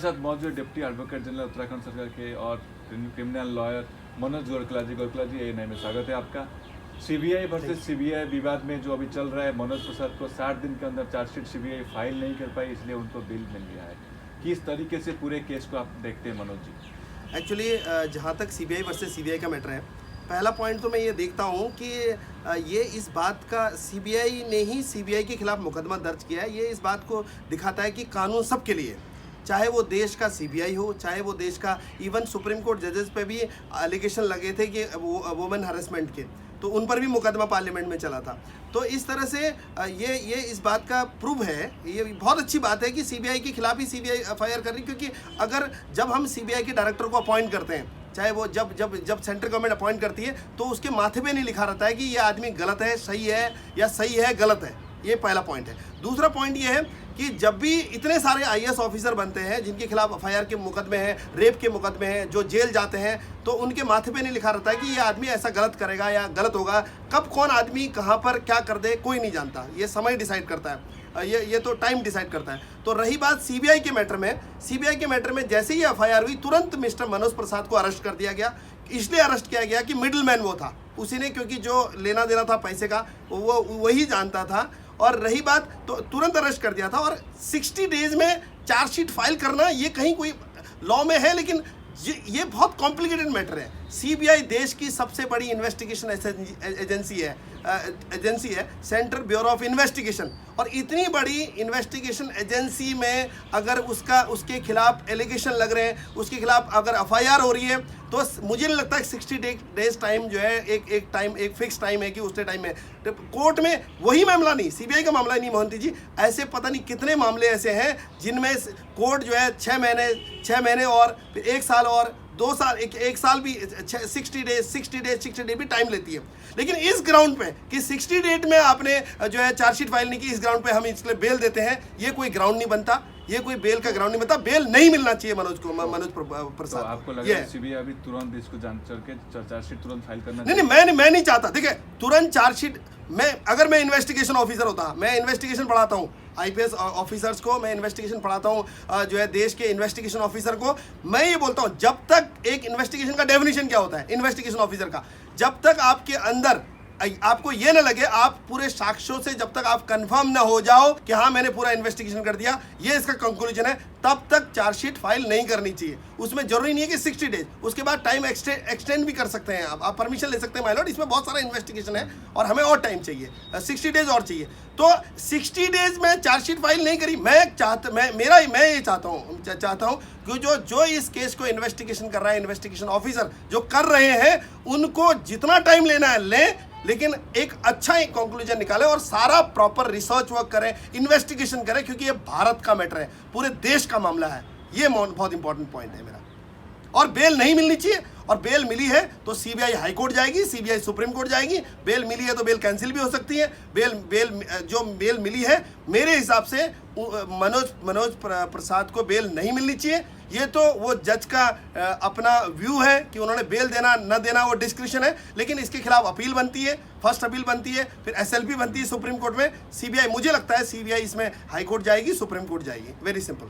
साथ मौजूद deputy advocate general Uttarakhand सरकार के और क्रिमिनल लॉयर मनोज गोरखला जी ANI में स्वागत है आपका। CBI वर्सेस CBI विवाद में जो अभी चल रहा है, मनोज प्रसाद को 60 दिन के अंदर चार्जशीट CBI फाइल नहीं कर पाई, इसलिए उनको बेल मिल गया है। किस तरीके से पूरे केस को आप देखते हैं मनोज जी? एक्चुअली जहाँ तक CBI वर्सेस CBI का मैटर है, पहला पॉइंट तो मैं ये देखता हूँ कि ये इस बात का CBI ने ही CBI के खिलाफ मुकदमा दर्ज किया है। ये इस बात को दिखाता है कि कानून सबके लिए, चाहे वो देश का CBI हो, चाहे वो देश का, इवन सुप्रीम कोर्ट जजेस पे भी एलिगेशन लगे थे कि वुमेन हरेसमेंट के, तो उन पर भी मुकदमा पार्लियामेंट में चला था। तो इस तरह से ये इस बात का प्रूव है, ये बहुत अच्छी बात है कि CBI के खिलाफ ही CBI FIR कर रही, क्योंकि अगर जब हम CBI के डायरेक्टर को अपॉइंट करते हैं, चाहे वो जब सेंट्रल गवर्नमेंट अपॉइंट करती है, तो उसके माथे पे नहीं लिखा रहता है कि ये आदमी गलत है, सही है, या सही है गलत है। ये पहला पॉइंट है। दूसरा पॉइंट ये है कि जब भी इतने सारे IAS ऑफिसर बनते हैं जिनके खिलाफ FIR के मुकदमे हैं, रेप के मुकदमे हैं, जो जेल जाते हैं, तो उनके माथे पे नहीं लिखा रहता है कि ये आदमी ऐसा गलत करेगा या गलत होगा। कब कौन आदमी कहाँ पर क्या कर दे कोई नहीं जानता, ये समय डिसाइड करता है, ये तो टाइम डिसाइड करता है। तो रही बात CBI के मैटर में जैसे ही FIR हुई, तुरंत मिस्टर मनोज प्रसाद को अरेस्ट कर दिया गया। इसलिए अरेस्ट किया गया कि मिडिल मैन वो था, उसी ने, क्योंकि जो लेना देना था पैसे का वो वही जानता था। और रही बात, तो तुरंत अरेस्ट कर दिया था। और 60 डेज में चार्जशीट फाइल करना, ये कहीं कोई लॉ में है, लेकिन ये बहुत कॉम्प्लिकेटेड मैटर है। CBI देश की सबसे बड़ी इन्वेस्टिगेशन एजेंसी है, सेंट्रल ब्यूरो ऑफ इन्वेस्टिगेशन। और इतनी बड़ी इन्वेस्टिगेशन एजेंसी में अगर उसके खिलाफ एलिगेशन लग रहे हैं, उसके खिलाफ अगर FIR हो रही है, तो मुझे नहीं लगता है 60 डेज टाइम जो है एक फिक्स टाइम है कि उस टाइम में कोर्ट में वही मामला नहीं, CBI का मामला नहीं मोहंती जी, ऐसे पता नहीं कितने मामले ऐसे हैं जिनमें कोर्ट जो है 6 महीने और 1 साल और 2 साल, एक साल भी 60 डेज भी टाइम लेती है। लेकिन इस ग्राउंड पे कि 60 डेज में आपने जो है चार्जशीट फाइल नहीं की, इस ग्राउंड पे हम इसलिए बेल देते हैं, ये कोई ग्राउंड नहीं बनता, ये कोई बेल का ग्राउंड नहीं बनता। बेल नहीं मिलना चाहिए मनोज प्रसाद। तो आपको लग रहा है CBI अभी तुरंत इसको जांच करके चार्जशीट तुरंत फाइल करना? नहीं, मैं नहीं चाहता। देखिए, तुरंत चार्जशीट, अगर मैं इन्वेस्टिगेशन ऑफिसर होता, मैं इन्वेस्टिगेशन पढ़ाता हूँ IPS ऑफिसर्स को, मैं इन्वेस्टिगेशन पढ़ाता हूँ जो है देश के इन्वेस्टिगेशन ऑफिसर को। मैं ये बोलता हूँ, जब तक एक इन्वेस्टिगेशन का डेफिनेशन क्या होता है इन्वेस्टिगेशन ऑफिसर का, जब तक आपके अंदर आपको ये ना लगे, आप पूरे साक्ष्यों से जब तक आप कंफर्म ना हो जाओ कि हाँ मैंने पूरा इन्वेस्टिगेशन कर दिया, ये इसका कंक्लूजन है, तब तक चार्जशीट फाइल नहीं करनी चाहिए। उसमें जरूरी नहीं है कि 60 डेज, उसके बाद टाइम एक्सटेंड भी कर सकते हैं आप परमिशन ले सकते हैं माय लॉर्ड, इसमें बहुत सारा इन्वेस्टिगेशन है और हमें और टाइम चाहिए, 60 डेज और चाहिए। तो 60 डेज में चार्जशीट फाइल नहीं करी, मैं ये चाहता हूँ कि जो इस केस को इन्वेस्टिगेशन कर रहा है, इन्वेस्टिगेशन ऑफिसर जो कर रहे हैं, उनको जितना टाइम लेना है लें, लेकिन एक कंक्लूजन निकाले और सारा प्रॉपर रिसर्च वर्क करें, इन्वेस्टिगेशन करें, क्योंकि ये भारत का मैटर है, पूरे देश का मामला है। ये बहुत इंपॉर्टेंट पॉइंट है मेरा। और बेल नहीं मिलनी चाहिए, और बेल मिली है तो CBI हाई कोर्ट जाएगी, CBI सुप्रीम कोर्ट जाएगी। बेल मिली है तो बेल कैंसिल भी हो सकती है। बेल मिली है, मेरे हिसाब से मनोज प्रसाद को बेल नहीं मिलनी चाहिए। ये तो वो जज का अपना व्यू है कि उन्होंने बेल देना न देना, वो डिस्क्रिप्शन है, लेकिन इसके खिलाफ अपील बनती है, फर्स्ट अपील बनती है, फिर SLP बनती है सुप्रीम कोर्ट में। CBI, मुझे लगता है CBI इसमें हाई कोर्ट जाएगी, सुप्रीम कोर्ट जाएगी। Very simple.